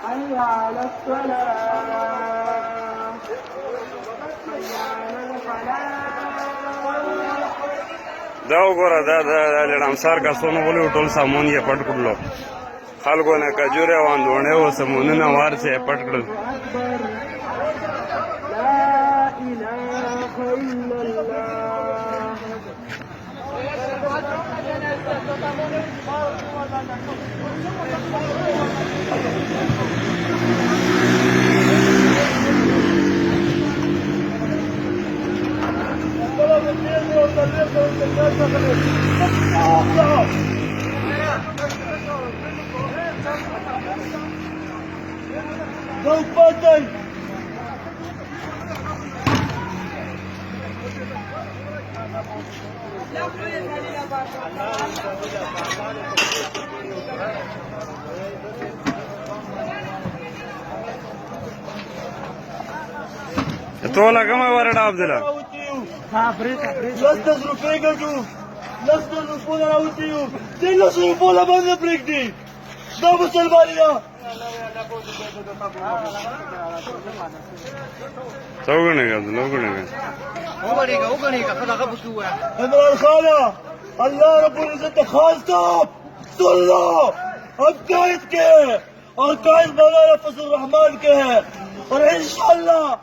حي على الصلاة حي على الفلاح دا وګوره دا لړمسار کسونو ولې ټول سامان یې پټ کړلو خلکو نه کجورې او اندوڼې او سمونونه وارڅې یې پټ کړل أكبر لا إله إلا الله توله کومه ورډه عبدالله لس روپۍ ګټو لس روپونه راوتي یو دې لس روپو له باندې پرېږدي دا مسلماني ده څه وګڼېږه عبدالله وګڼېږه عمران خانه اللہ رب العزت نے خاص تھا سن لو ہم قائد کے ہیں اور قائد مولانا فضل الرحمان کے ہیں اور انشاءاللہ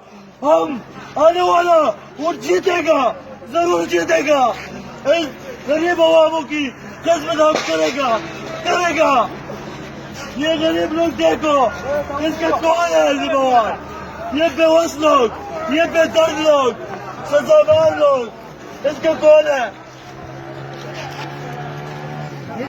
ہم آنے والا وہ جیتے گا ضرور جیتے گا اس غریب عواموں کی خدمت ہم کرے گا یہ غریب لوگ دیکھو اس کا کون ہے ذمہ یہ بے وس لوگ یہ بے درد لوگ سزاوار لوگ اس کا کون ہے